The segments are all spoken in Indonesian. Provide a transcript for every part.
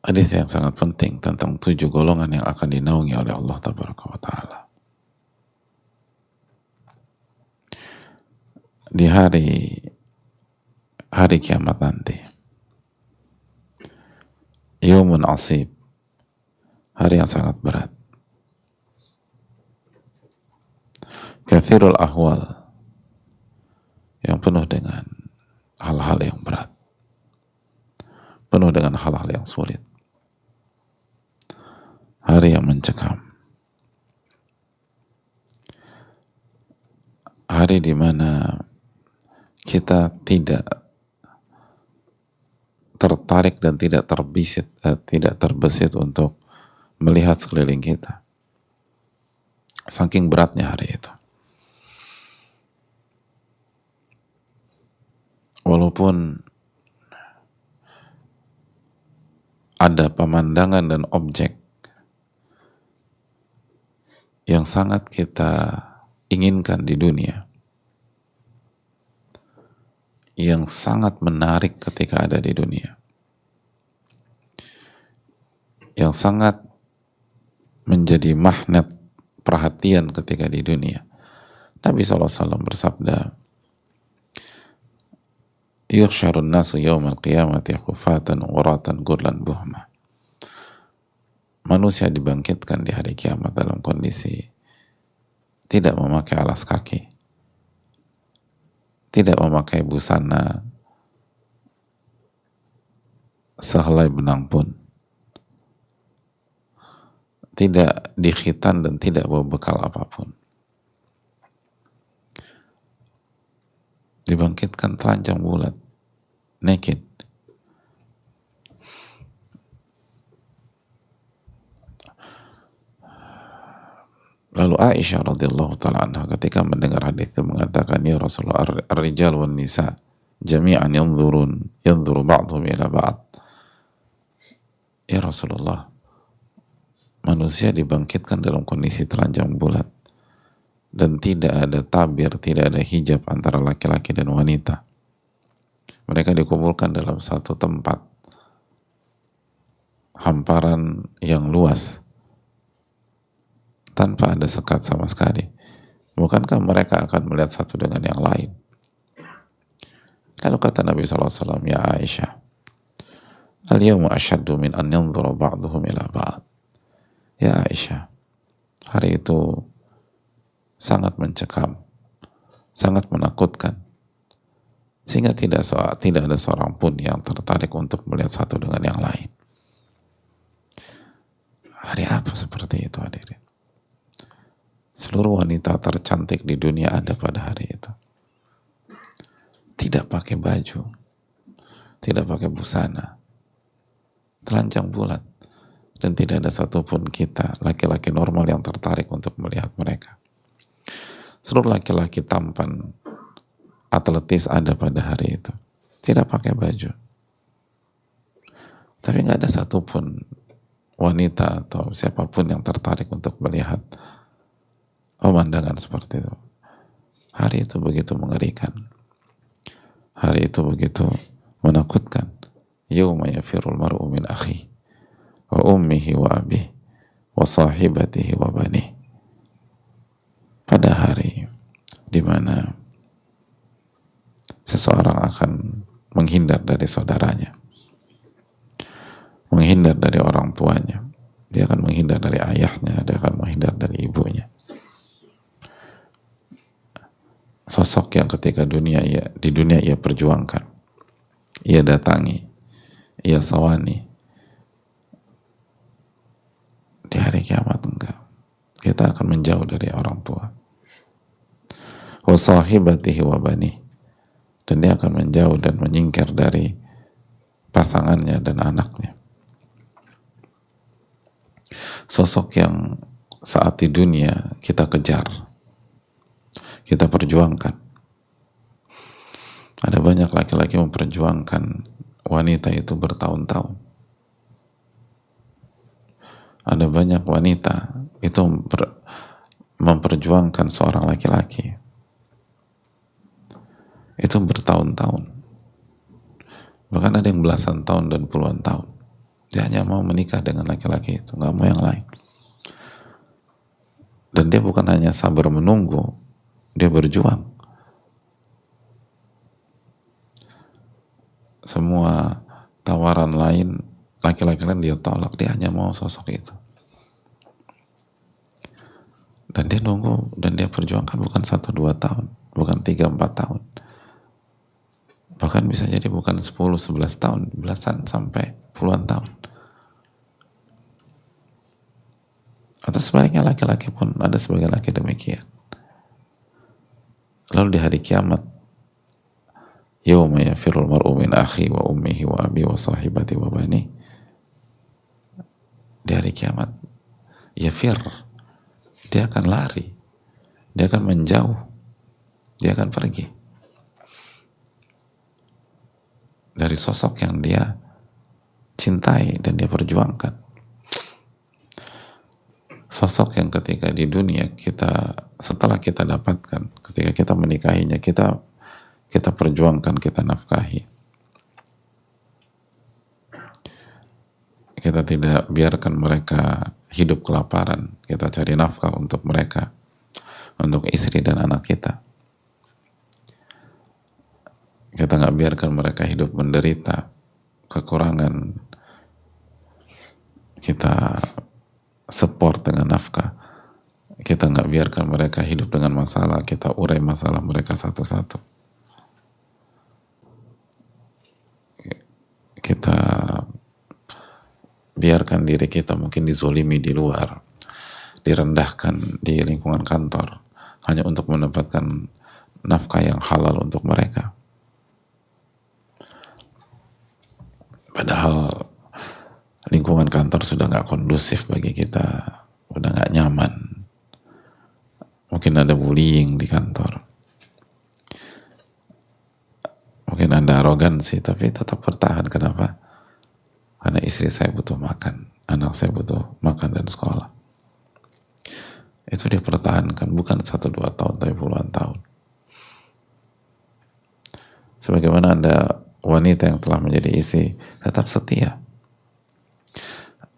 hadis yang sangat penting tentang 7 golongan yang akan dinaungi oleh Allah Tabaraka wa Ta'ala di hari kiamat nanti. Yaumun asib, hari yang sangat berat. Kathirul ahwal, yang penuh dengan hal-hal yang berat, penuh dengan hal-hal yang sulit, hari yang mencekam, hari di mana kita tidak tertarik dan tidak terbesit untuk melihat sekeliling kita, saking beratnya hari itu. Walaupun ada pemandangan dan objek yang sangat kita inginkan di dunia, yang sangat menarik ketika ada di dunia, yang sangat menjadi magnet perhatian ketika di dunia. Nabi SAW bersabda, yuhsyarun nasu yawmal qiyamati khufatan uratan gurlan buhma. Manusia dibangkitkan di hari kiamat dalam kondisi tidak memakai alas kaki, tidak memakai busana sehelai benang pun, tidak dikhitan dan tidak bawa bekal apapun. Dibangkitkan telanjang bulat, naked. Lalu Aisyah radhiyallahu ta'ala anha ketika mendengar hadis itu mengatakan, ya Rasulullah, ar-rijal wan nisa jami'an yanzuru ba'dhum ila ba'd. Ya Rasulullah, manusia dibangkitkan dalam kondisi telanjang bulat dan tidak ada tabir, tidak ada hijab antara laki-laki dan wanita. Mereka dikumpulkan dalam satu tempat, hamparan yang luas, tanpa ada sekat sama sekali. Bukankah mereka akan melihat satu dengan yang lain? Lalu kata Nabi SAW, ya Aisyah, al-yawma asyaddu min an yanzura ba'duhum ila ba'd. Ya Aisyah, hari itu sangat mencekam, sangat menakutkan, sehingga tidak ada seorang pun yang tertarik untuk melihat satu dengan yang lain. Hari apa seperti itu, hadirin? Seluruh wanita tercantik di dunia ada pada hari itu. Tidak pakai baju, tidak pakai busana, telanjang bulat, dan tidak ada satupun kita, laki-laki normal, yang tertarik untuk melihat mereka. Seluruh laki-laki tampan, atletis ada pada hari itu, tidak pakai baju. Tapi nggak ada satupun wanita atau siapapun yang tertarik untuk melihat pemandangan seperti itu. Hari itu begitu mengerikan. Hari itu begitu menakutkan. Yawma yafirul mar'u min akhi wa ummihi wa abih wa sahibatihi wa banih. Pada hari di mana seseorang akan menghindar dari saudaranya, menghindar dari orang tuanya, dia akan menghindar dari ayahnya, dia akan menghindar dari ibunya. Sosok yang ketika di dunia ia perjuangkan, ia datangi, ia sawani, di hari kiamat enggak. Kita akan menjauh dari orang tua. Wa sahibatihi wa banih, dan dia akan menjauh dan menyingkir dari pasangannya dan anaknya. Sosok yang saat di dunia kita kejar, kita perjuangkan. Ada banyak laki-laki memperjuangkan wanita itu bertahun-tahun. Ada banyak wanita itu memperjuangkan seorang laki-laki itu bertahun-tahun, bahkan ada yang belasan tahun dan puluhan tahun. Dia hanya mau menikah dengan laki-laki itu, nggak mau yang lain. Dan dia bukan hanya sabar menunggu, dia berjuang. Semua tawaran lain, laki-laki lain dia tolak, dia hanya mau sosok itu. Dan dia nunggu, dan dia perjuangkan bukan 1-2 tahun, bukan 3-4 tahun. Bahkan bisa jadi bukan 10-11 tahun, belasan sampai puluhan tahun. Atau sebaliknya laki-laki pun ada sebagian laki demikian. Lalu di hari kiamat, yauma yafirul mar'u min akhi wa ummihi wa abi wa sahibati wa bani. Di hari kiamat, yafir, dia akan lari, dia akan menjauh, dia akan pergi dari sosok yang dia cintai dan dia perjuangkan. Sosok yang ketika di dunia kita, setelah kita dapatkan, ketika kita menikahinya, kita perjuangkan, kita nafkahi. Kita tidak biarkan mereka hidup kelaparan, kita cari nafkah untuk mereka, untuk istri dan anak kita. Kita nggak biarkan mereka hidup menderita, kekurangan, kita support dengan nafkah. Kita nggak biarkan mereka hidup dengan masalah, kita urai masalah mereka satu-satu. Kita biarkan diri kita mungkin dizolimi di luar, direndahkan di lingkungan kantor, hanya untuk mendapatkan nafkah yang halal untuk mereka. Padahal lingkungan kantor sudah nggak kondusif bagi kita, udah nggak nyaman. Mungkin ada bullying di kantor, mungkin ada arogansi, tapi tetap bertahan. Kenapa? Karena istri saya butuh makan, anak saya butuh makan dan sekolah. Itu dia pertahankan, bukan 1-2 tahun, tapi puluhan tahun. Sebagaimana ada wanita yang telah menjadi istri, tetap setia.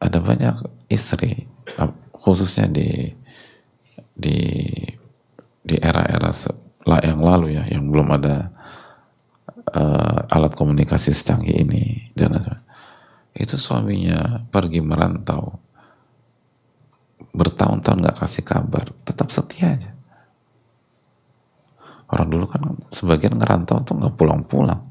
Ada banyak istri, khususnya di era-era yang lalu ya, yang belum ada alat komunikasi secanggih ini, dan itu suaminya pergi merantau, bertahun-tahun nggak kasih kabar, tetap setia aja. Orang dulu kan sebagian ngerantau tuh nggak pulang-pulang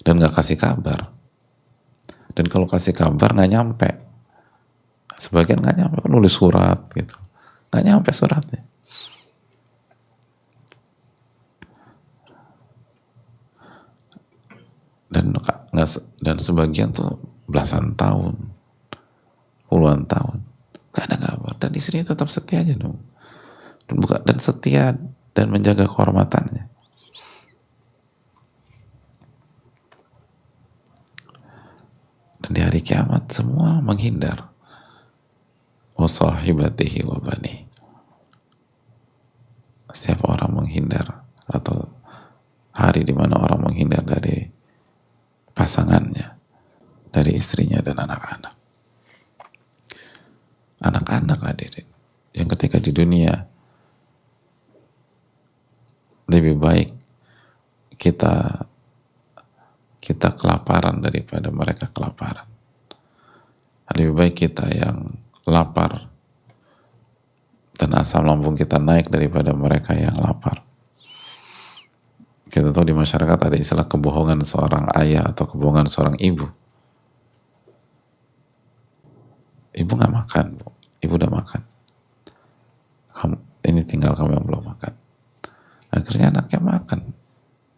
dan nggak kasih kabar. Dan kalau kasih kabar nggak nyampe, sebagian nggak nyampe, nulis surat gitu, nggak nyampe suratnya. Dan sebagian tuh belasan tahun, puluhan tahun, nggak ada kabar. Dan istrinya tetap setia aja dong, dan setia dan menjaga kehormatannya. Dan di hari kiamat semua menghindar. Wa sahibatihi wa bani. Setiap orang menghindar, atau hari di mana orang menghindar dari pasangannya, dari istrinya dan anak-anak. Anak-anak hadirin, yang ketika di dunia lebih baik kita kelaparan daripada mereka kelaparan. Lebih baik kita yang lapar dan asam lambung kita naik daripada mereka yang lapar. Kita tahu di masyarakat ada istilah kebohongan seorang ayah atau kebohongan seorang ibu. Ibu nggak makan, Bu. Ibu udah makan. Ini tinggal kamu yang belum makan. Akhirnya anaknya makan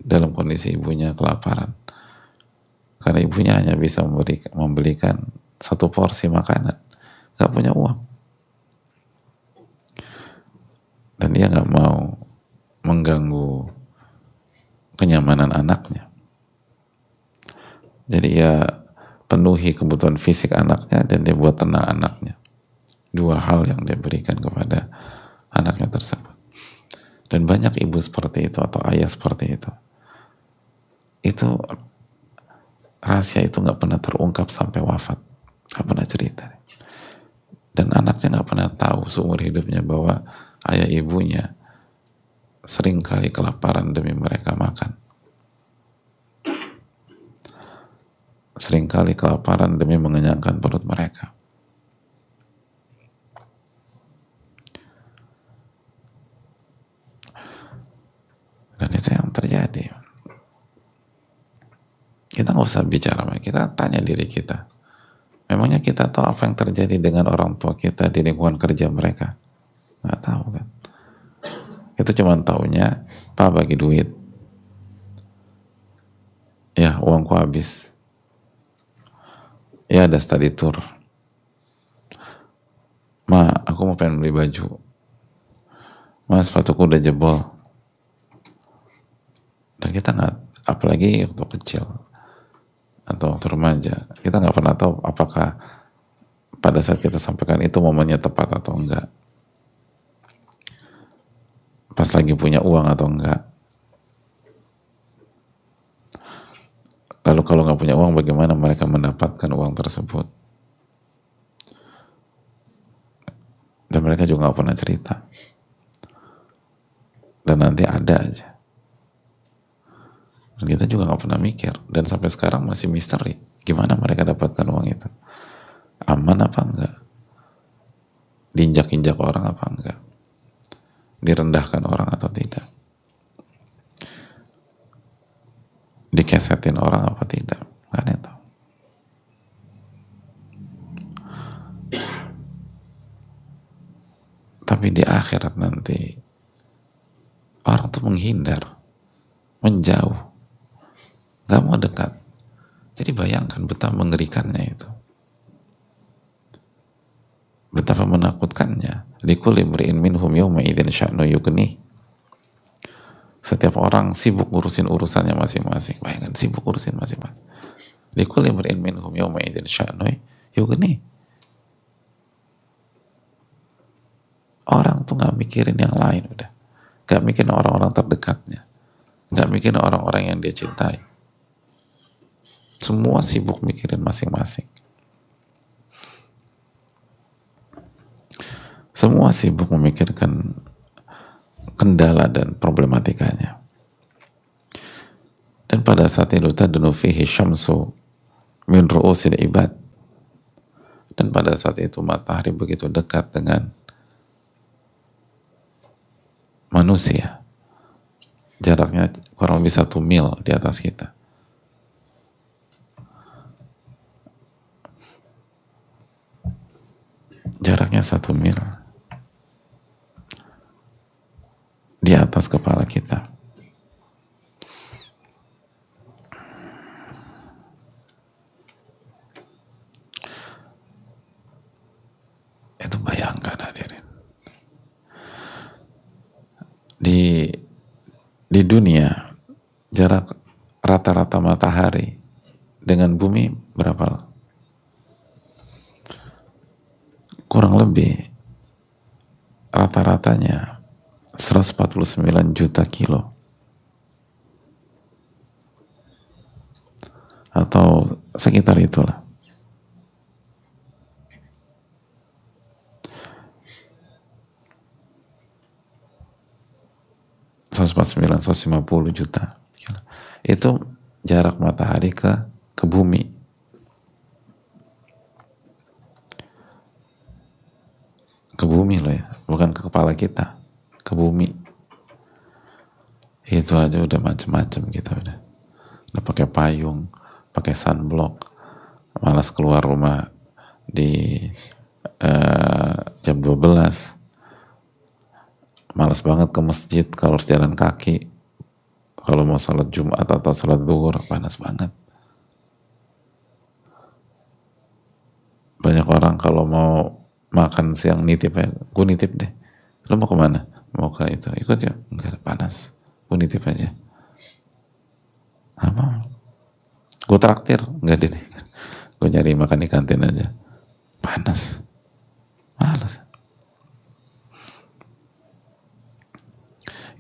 dalam kondisi ibunya kelaparan. Karena ibunya hanya bisa membelikan 1 porsi makanan, nggak punya uang. Dan dia nggak mau mengganggu kenyamanan anaknya. Jadi ya penuhi kebutuhan fisik anaknya dan dia buat tenang anaknya. 2 hal yang dia berikan kepada anaknya tersebut. Dan banyak ibu seperti itu atau ayah seperti itu. Itu rahasia itu nggak pernah terungkap sampai wafat, nggak pernah cerita, dan anaknya nggak pernah tahu seumur hidupnya bahwa ayah ibunya sering kali kelaparan demi mereka makan, sering kali kelaparan demi mengenyangkan perut mereka. Dan itu yang terjadi. Kita nggak usah bicara, kita tanya diri kita. Memangnya kita tahu apa yang terjadi dengan orang tua kita di lingkungan kerja mereka? Nggak tahu kan? Kita cuma taunya, Pak bagi duit. Ya, uangku habis. Ya, ada study tour. Ma, aku mau pengen beli baju. Ma, sepatuku udah jebol. Dan kita nggak, apalagi waktu kecil atau waktu remaja, kita nggak pernah tahu apakah pada saat kita sampaikan itu momennya tepat atau enggak, pas lagi punya uang atau enggak. Lalu kalau nggak punya uang, bagaimana mereka mendapatkan uang tersebut? Dan mereka juga nggak pernah cerita. Dan nanti ada aja. Dan kita juga nggak pernah mikir. Dan sampai sekarang masih misteri. Gimana mereka dapatkan uang itu? Aman apa enggak? Diinjak-injak orang apa enggak? Direndahkan orang atau tidak? Dikesetin orang apa tidak? Nggak ada yang tahu. Tapi di akhirat nanti orang tuh menghindar, menjauh, nggak mau dekat. Jadi bayangkan betapa mengerikannya itu, betapa menakutkannya. Likulli imri'in minhum yawma idzin sya'nu yughnih. Setiap orang sibuk ngurusin urusannya masing-masing. Bayangkan sibuk ngurusin masing-masing. Likulli imri'in minhum yawma idzin sya'nu yughnih. Orang tuh nggak mikirin yang lain, udah. Nggak mikirin orang-orang terdekatnya, nggak mikirin orang-orang yang dia cintai. Semua sibuk mikirin masing-masing. Semua sibuk memikirkan kendala dan problematikanya. Dan pada saat itu tadnu fihi syamsu min ru'usil ibad. Dan pada saat itu matahari begitu dekat dengan manusia, jaraknya kurang lebih 1 mil di atas kita. Jaraknya 1 mil di atas kepala kita. Itu bayangkan hadirin. Di dunia jarak rata-rata matahari dengan bumi berapa? Kurang lebih rata-ratanya 149 juta kilo atau sekitar itulah. $149, 150 juta. Itu jarak matahari ke bumi. Ke bumi loh ya, bukan ke kepala kita, ke bumi. Itu aja udah macem-macem kita udah pakai payung, pakai sunblock, malas keluar rumah di jam 12, malas banget ke masjid kalau harus jalan kaki, kalau mau salat Jumat atau salat Zuhur panas banget. Banyak orang kalau mau makan siang nitip aja, gue nitip deh. Lo mau kemana? Mau ke itu, ikut ya? Enggak, panas, gue nitip aja. Apa? Gue traktir? Enggak deh, gue nyari makan di kantin aja. Panas, malas.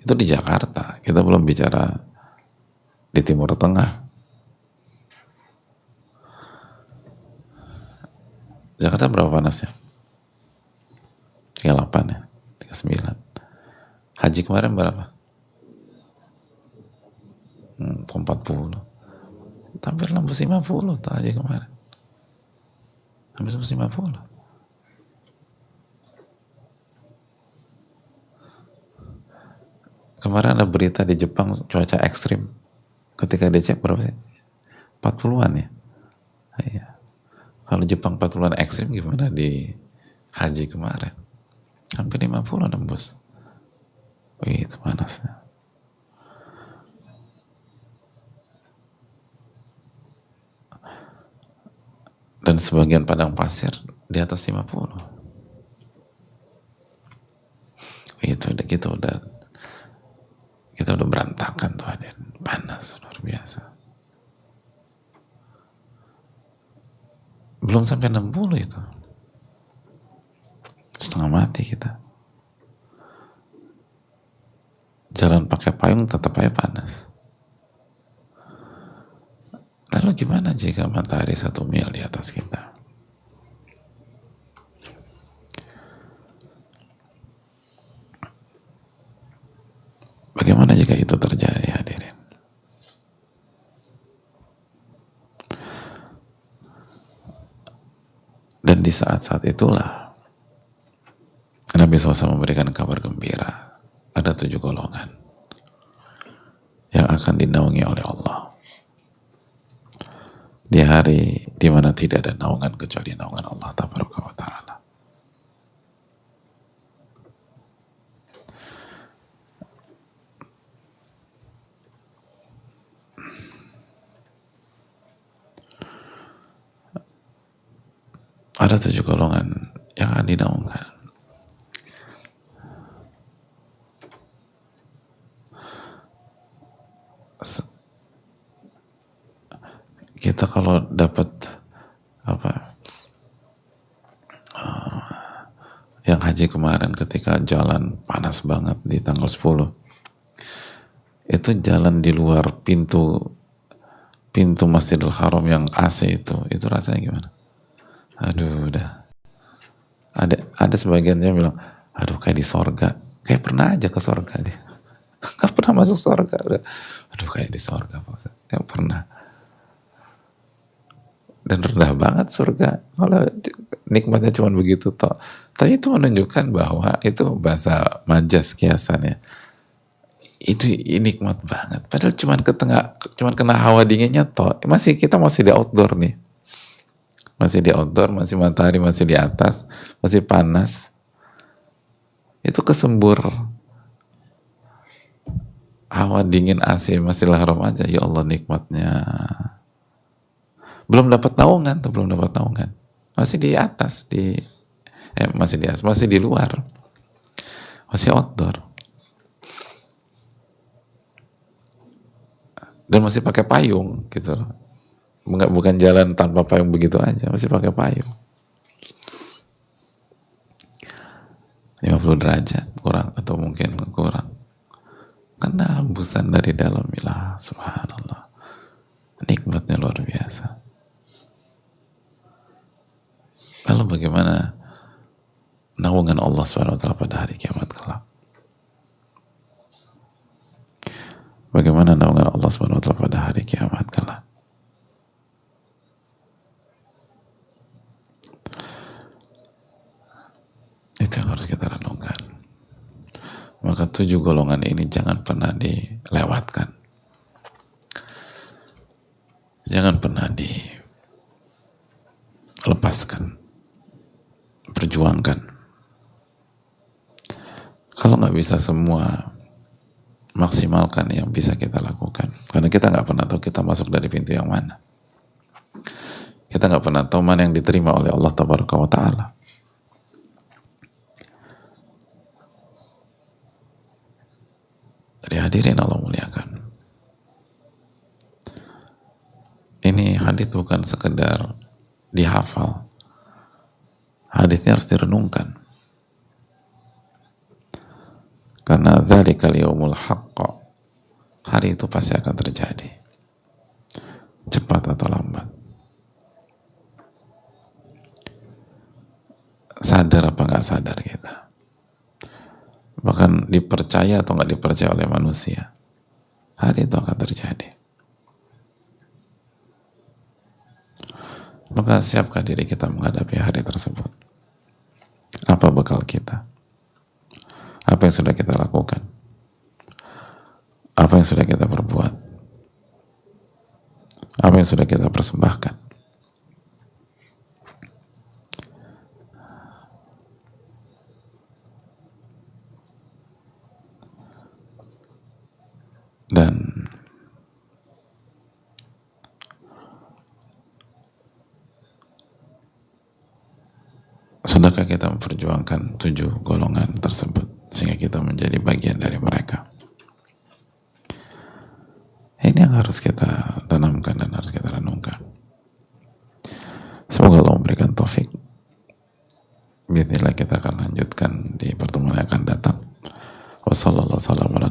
Itu di Jakarta, kita belum bicara di Timur Tengah. Jakarta berapa panasnya? 38 ya? 39. Haji kemarin berapa? 40. Hampir 50 tuh haji kemarin. Hampir 50. Kemarin ada berita di Jepang cuaca ekstrim. Ketika dicek berapa sih? 40-an ya? Iya. Kalau Jepang 40-an ekstrim gimana di haji kemarin? Hampir 50 nembus. Wih, itu panasnya. Dan sebagian padang pasir di atas 50. Itu udah kita udah berantakan tuh hadir. Panas luar biasa. Belum sampai 60 itu. Setengah mati kita. Jalan pakai payung tetap aja panas. Lalu gimana jika matahari 1 mil di atas kita? Bagaimana jika itu terjadi, hadirin? Dan di saat-saat itulah Nabi SAW memberikan kabar gembira. Ada 7 golongan yang akan dinaungi oleh Allah di hari di mana tidak ada naungan kecuali naungan Allah Tabaraka wa Ta'ala. Ada 7 golongan yang akan dinaungkan. Kita kalau dapat yang haji kemarin ketika jalan panas banget di tanggal 10, itu jalan di luar pintu Masjidil Haram yang AC itu rasanya gimana? Aduh, udah ada sebagian yang bilang, aduh kayak di sorga, kayak pernah aja ke sorga dia. Gak pernah masuk sorga, udah aduh kayak di sorga, kayak pernah. Dan rendah banget surga kalau nikmatnya cuma begitu toh. Tapi itu menunjukkan bahwa itu bahasa majas kiasannya. Itu nikmat banget. Padahal cuma kena hawa dinginnya toh. Kita masih di outdoor nih. Masih di outdoor, masih matahari masih di atas, masih panas. Itu kesembur hawa dingin AC masih haram aja. Ya Allah nikmatnya. Belum dapat naungan, masih di atas, masih di luar, masih outdoor, dan masih pakai payung gitu, bukan jalan tanpa payung begitu aja, masih pakai payung. 50 derajat kurang atau mungkin kurang, karena hembusan dari dalam, ilah, subhanallah, nikmatnya luar biasa. Lalu bagaimana naungan Allah SWT pada hari kiamat kelak? Bagaimana naungan Allah SWT pada hari kiamat kelak? Itu yang harus kita renungkan. Maka 7 golongan ini jangan pernah dilewatkan. Jangan pernah dilepaskan. Perjuangkan. Kalau nggak bisa semua, maksimalkan yang bisa kita lakukan. Karena kita nggak pernah tahu kita masuk dari pintu yang mana. Kita nggak pernah tahu mana yang diterima oleh Allah Tabaraka wa Ta'ala. Jadi hadirin Allah muliakan. Ini hadits bukan sekedar dihafal. Haditsnya harus direnungkan. Karena dzalikal yaumul haqq, hari itu pasti akan terjadi. Cepat atau lambat. sadar apa nggak sadar kita, bahkan dipercaya atau nggak dipercaya oleh manusia, hari itu akan terjadi. Maka siapkah diri kita menghadapi hari tersebut? Apa bekal kita? Apa yang sudah kita lakukan? Apa yang sudah kita perbuat? Apa yang sudah kita persembahkan? Dan sudahkah kita memperjuangkan 7 golongan tersebut sehingga kita menjadi bagian dari mereka? Ini yang harus kita tanamkan dan harus kita renungkan. Semoga Allah memberikan taufik. Bismillah, kita akan lanjutkan di pertemuan yang akan datang. Wassalamualaikum warahmatullahi wabarakatuh.